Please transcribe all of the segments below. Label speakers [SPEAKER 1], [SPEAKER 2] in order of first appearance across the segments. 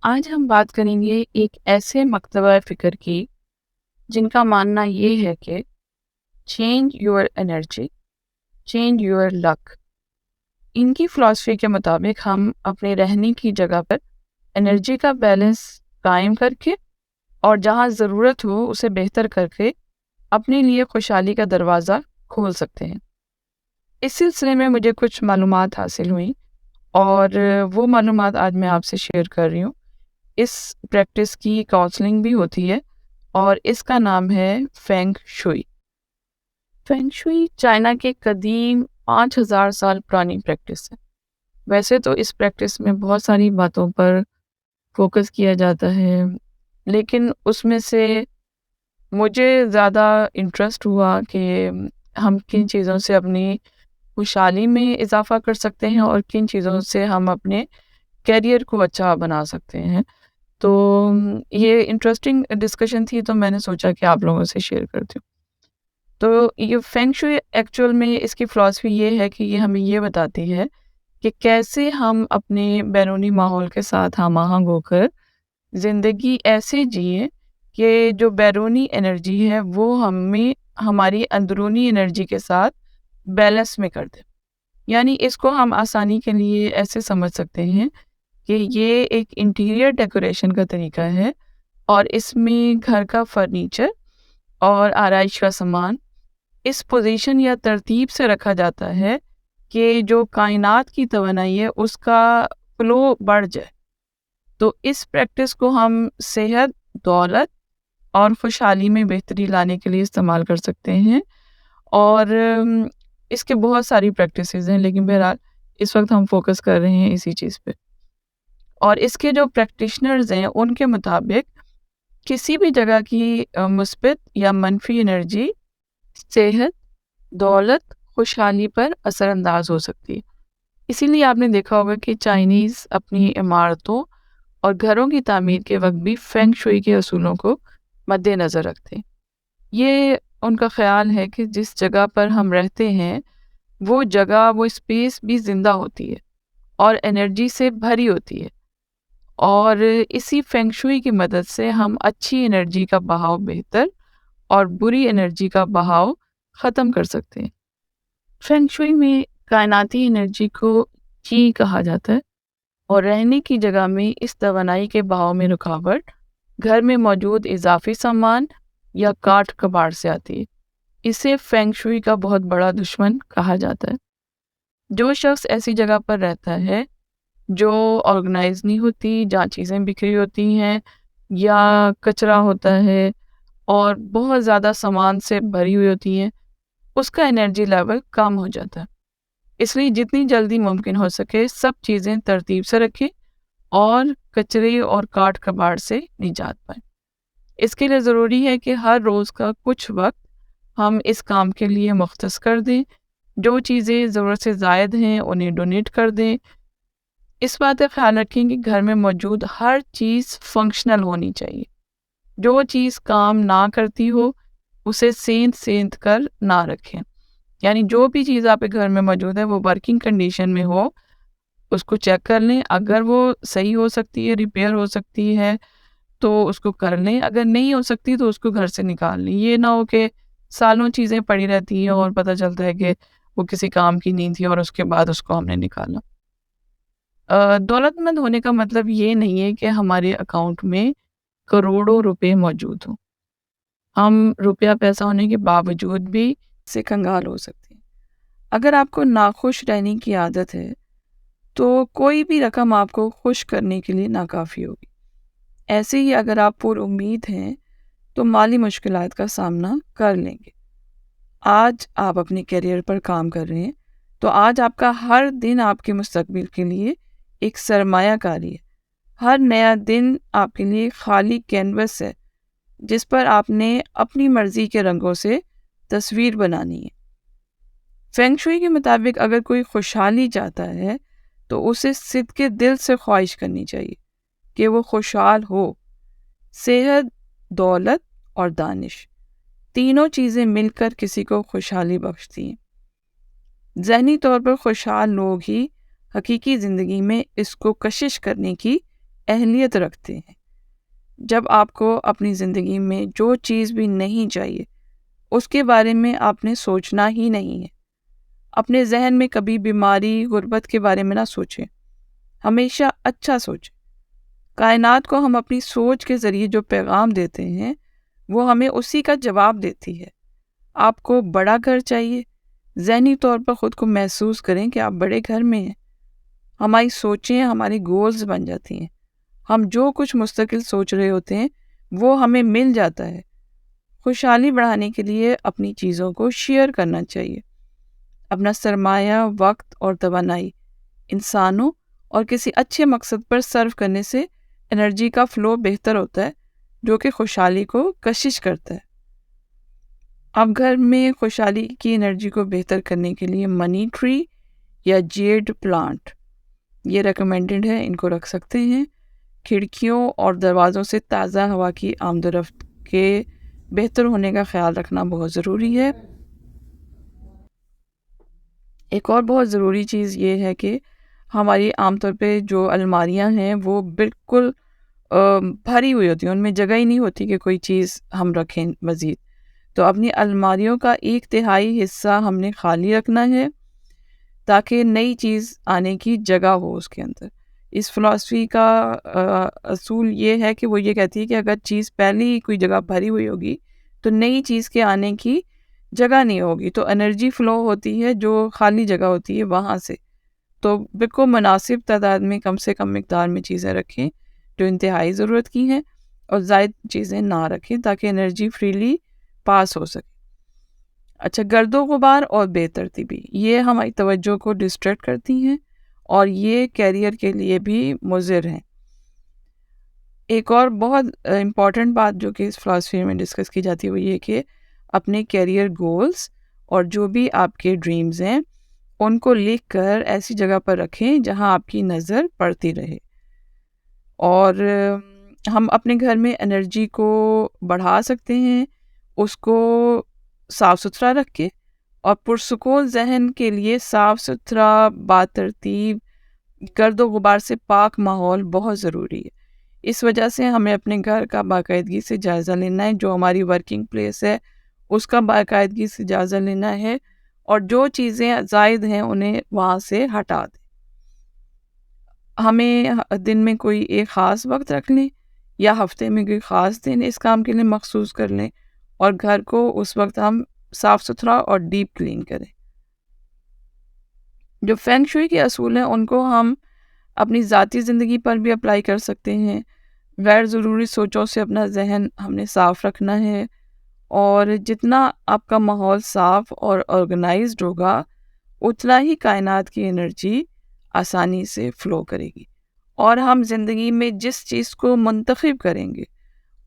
[SPEAKER 1] آج ہم بات کریں گے ایک ایسے مکتبہ فکر کی جن کا ماننا یہ ہے کہ change your energy change your luck. ان کی فلاسفی کے مطابق ہم اپنے رہنے کی جگہ پر انرجی کا بیلنس قائم کر کے اور جہاں ضرورت ہو اسے بہتر کر کے اپنے لیے خوشحالی کا دروازہ کھول سکتے ہیں۔ اس سلسلے میں مجھے کچھ معلومات حاصل ہوئیں اور وہ معلومات آج میں آپ سے شیئر کر رہی ہوں۔ اس پریکٹس کی کاؤنسلنگ بھی ہوتی ہے اور اس کا نام ہے فینگ شوئی۔ فینگ شوئی چائنا کے قدیم 5000 سال پرانی پریکٹس ہے۔ ویسے تو اس پریکٹس میں بہت ساری باتوں پر فوکس کیا جاتا ہے، لیکن اس میں سے مجھے زیادہ انٹرسٹ ہوا کہ ہم کن چیزوں سے اپنی خوشحالی میں اضافہ کر سکتے ہیں اور کن چیزوں سے ہم اپنے کیریئر کو اچھا بنا سکتے ہیں۔ تو یہ انٹرسٹنگ ڈسکشن تھی، تو میں نے سوچا کہ آپ لوگوں سے شیئر کرتی ہوں۔ تو یہ فینگ شوئی ایکچوئل میں اس کی فلاسفی یہ ہے کہ یہ ہمیں یہ بتاتی ہے کہ کیسے ہم اپنے بیرونی ماحول کے ساتھ ہم آہنگ ہو کر زندگی ایسے جئیں کہ جو بیرونی انرجی ہے وہ ہمیں ہماری اندرونی انرجی کے ساتھ بیلنس میں کر دے۔ یعنی اس کو ہم آسانی کے لیے ایسے سمجھ سکتے ہیں کہ یہ ایک انٹیریئر ڈیکوریشن کا طریقہ ہے اور اس میں گھر کا فرنیچر اور آرائش کا سامان اس پوزیشن یا ترتیب سے رکھا جاتا ہے کہ جو کائنات کی توانائی ہے اس کا فلو بڑھ جائے۔ تو اس پریکٹس کو ہم صحت، دولت اور خوشحالی میں بہتری لانے کے لیے استعمال کر سکتے ہیں، اور اس کے بہت ساری پریکٹسز ہیں، لیکن بہرحال اس وقت ہم فوکس کر رہے ہیں اسی چیز پہ۔ اور اس کے جو پریکٹیشنرز ہیں ان کے مطابق کسی بھی جگہ کی مثبت یا منفی انرجی صحت، دولت، خوشحالی پر اثر انداز ہو سکتی ہے۔ اسی لیے آپ نے دیکھا ہوگا کہ چائنیز اپنی عمارتوں اور گھروں کی تعمیر کے وقت بھی فینگ شوئی کے اصولوں کو مد نظر رکھتے ہیں۔ یہ ان کا خیال ہے کہ جس جگہ پر ہم رہتے ہیں وہ جگہ، وہ اسپیس بھی زندہ ہوتی ہے اور انرجی سے بھری ہوتی ہے، اور اسی فینگ شوئی کی مدد سے ہم اچھی انرجی کا بہاؤ بہتر اور بری انرجی کا بہاؤ ختم کر سکتے ہیں۔ فینگ شوئی میں کائناتی انرجی کو چی کہا جاتا ہے، اور رہنے کی جگہ میں اس توانائی کے بہاؤ میں رکاوٹ گھر میں موجود اضافی سامان یا کاٹ کباڑ سے آتی ہے۔ اسے فینگ شوئی کا بہت بڑا دشمن کہا جاتا ہے۔ جو شخص ایسی جگہ پر رہتا ہے جو آرگنائز نہیں ہوتی، جہاں چیزیں بکھری ہوتی ہیں یا کچرا ہوتا ہے اور بہت زیادہ سامان سے بھری ہوئی ہوتی ہیں، اس کا انرجی لیول کم ہو جاتا ہے۔ اس لیے جتنی جلدی ممکن ہو سکے سب چیزیں ترتیب سے رکھیں اور کچرے اور کاٹ کباڑ سے نجات پائیں۔ اس کے لیے ضروری ہے کہ ہر روز کا کچھ وقت ہم اس کام کے لیے مختص کر دیں۔ جو چیزیں ضرورت سے زائد ہیں انہیں ڈونیٹ کر دیں۔ اس بات کا خیال رکھیں کہ گھر میں موجود ہر چیز فنکشنل ہونی چاہیے۔ جو چیز کام نہ کرتی ہو اسے سینت کر نہ رکھیں۔ یعنی جو بھی چیز آپ کے گھر میں موجود ہے وہ ورکنگ کنڈیشن میں ہو، اس کو چیک کر لیں۔ اگر وہ صحیح ہو سکتی ہے، ریپیئر ہو سکتی ہے تو اس کو کر لیں، اگر نہیں ہو سکتی تو اس کو گھر سے نکال لیں۔ یہ نہ ہو کہ سالوں چیزیں پڑی رہتی ہیں اور پتہ چلتا ہے کہ وہ کسی کام کی نہیں تھی اور اس کے بعد اس کو ہم نے نکالا۔ دولت مند ہونے کا مطلب یہ نہیں ہے کہ ہمارے اکاؤنٹ میں کروڑوں روپے موجود ہوں۔ ہم روپیہ پیسہ ہونے کے باوجود بھی سے کنگال ہو سکتے ہیں۔ اگر آپ کو ناخوش رہنے کی عادت ہے تو کوئی بھی رقم آپ کو خوش کرنے کے لیے ناکافی ہوگی۔ ایسے ہی اگر آپ پر امید ہیں تو مالی مشکلات کا سامنا کر لیں گے۔ آج آپ اپنے کیریئر پر کام کر رہے ہیں تو آج آپ کا ہر دن آپ کے مستقبل کے لیے ایک سرمایہ کاری ہے۔ ہر نیا دن آپ کے لیے خالی کینوس ہے جس پر آپ نے اپنی مرضی کے رنگوں سے تصویر بنانی ہے۔ فینگ شوئی کے مطابق اگر کوئی خوشحالی چاہتا ہے تو اسے صدقے دل سے خواہش کرنی چاہیے کہ وہ خوشحال ہو۔ صحت، دولت اور دانش، تینوں چیزیں مل کر کسی کو خوشحالی بخشتی ہیں۔ ذہنی طور پر خوشحال لوگ ہی حقیقی زندگی میں اس کو کشش کرنے کی اہمیت رکھتے ہیں۔ جب آپ کو اپنی زندگی میں جو چیز بھی نہیں چاہیے اس کے بارے میں آپ نے سوچنا ہی نہیں ہے۔ اپنے ذہن میں کبھی بیماری، غربت کے بارے میں نہ سوچیں، ہمیشہ اچھا سوچیں۔ کائنات کو ہم اپنی سوچ کے ذریعے جو پیغام دیتے ہیں وہ ہمیں اسی کا جواب دیتی ہے۔ آپ کو بڑا گھر چاہیے، ذہنی طور پر خود کو محسوس کریں کہ آپ بڑے گھر میں ہیں۔ ہماری سوچیں ہماری گولز بن جاتی ہیں۔ ہم جو کچھ مستقل سوچ رہے ہوتے ہیں وہ ہمیں مل جاتا ہے۔ خوشحالی بڑھانے کے لیے اپنی چیزوں کو شیئر کرنا چاہیے۔ اپنا سرمایہ، وقت اور توانائی انسانوں اور کسی اچھے مقصد پر صرف کرنے سے انرجی کا فلو بہتر ہوتا ہے، جو کہ خوشحالی کو کشش کرتا ہے۔ اب گھر میں خوشحالی کی انرجی کو بہتر کرنے کے لیے منی ٹری یا جیڈ پلانٹ یہ ریکمینڈڈ ہے، ان کو رکھ سکتے ہیں۔ کھڑکیوں اور دروازوں سے تازہ ہوا کی آمد و رفت کے بہتر ہونے کا خیال رکھنا بہت ضروری ہے۔ ایک اور بہت ضروری چیز یہ ہے کہ ہماری عام طور پہ جو الماریاں ہیں وہ بالکل بھری ہوئی ہوتی ہیں، ان میں جگہ ہی نہیں ہوتی کہ کوئی چیز ہم رکھیں مزید۔ تو اپنی الماریوں کا 1/3 حصہ ہم نے خالی رکھنا ہے تاکہ نئی چیز آنے کی جگہ ہو اس کے اندر۔ اس فلاسفی کا اصول یہ ہے کہ وہ یہ کہتی ہے کہ اگر چیز پہلے ہی کوئی جگہ بھری ہوئی ہوگی تو نئی چیز کے آنے کی جگہ نہیں ہوگی، تو انرجی فلو ہوتی ہے جو خالی جگہ ہوتی ہے وہاں سے۔ تو بالکل مناسب تعداد میں کم سے کم مقدار میں چیزیں رکھیں جو انتہائی ضرورت کی ہیں، اور زائد چیزیں نہ رکھیں تاکہ انرجی فریلی پاس ہو سکے۔ اچھا، گرد و غبار اور بے ترتیبی یہ ہماری توجہ کو ڈسٹریکٹ کرتی ہیں اور یہ کیریئر کے لیے بھی مضر ہیں۔ ایک اور بہت امپورٹنٹ بات جو کہ اس فلاسفی میں ڈسکس کی جاتی ہے وہ یہ کہ اپنے کیریئر گولز اور جو بھی آپ کے ڈریمز ہیں ان کو لکھ کر ایسی جگہ پر رکھیں جہاں آپ کی نظر پڑتی رہے۔ اور ہم اپنے گھر میں انرجی کو بڑھا سکتے ہیں اس کو صاف ستھرا رکھ کے، اور پرسکون ذہن کے لیے صاف ستھرا، باترتیب، گرد و غبار سے پاک ماحول بہت ضروری ہے۔ اس وجہ سے ہمیں اپنے گھر کا باقاعدگی سے جائزہ لینا ہے، جو ہماری ورکنگ پلیس ہے اس کا باقاعدگی سے جائزہ لینا ہے، اور جو چیزیں زائد ہیں انہیں وہاں سے ہٹا دیں۔ ہمیں دن میں کوئی ایک خاص وقت رکھ لیں یا ہفتے میں کوئی خاص دن اس کام کے لیے مخصوص کر لیں، اور گھر کو اس وقت ہم صاف ستھرا اور ڈیپ کلین کریں۔ جو فینگ شوئی کے اصول ہیں ان کو ہم اپنی ذاتی زندگی پر بھی اپلائی کر سکتے ہیں۔ غیر ضروری سوچوں سے اپنا ذہن ہم نے صاف رکھنا ہے، اور جتنا آپ کا ماحول صاف اور آرگنائزڈ ہوگا اتنا ہی کائنات کی انرجی آسانی سے فلو کرے گی، اور ہم زندگی میں جس چیز کو منتخب کریں گے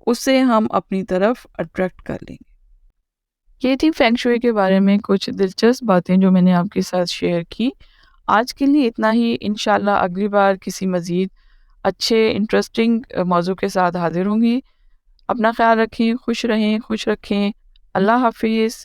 [SPEAKER 1] اسے ہم اپنی طرف اٹریکٹ کر لیں گے۔ یہ تھی فینگ شوئی کے بارے میں کچھ دلچسپ باتیں جو میں نے آپ کے ساتھ شیئر کی۔ آج کے لیے اتنا ہی، انشاءاللہ اگلی بار کسی مزید اچھے انٹرسٹنگ موضوع کے ساتھ حاضر ہوں گی۔ اپنا خیال رکھیں، خوش رہیں، خوش رکھیں۔ اللہ حافظ۔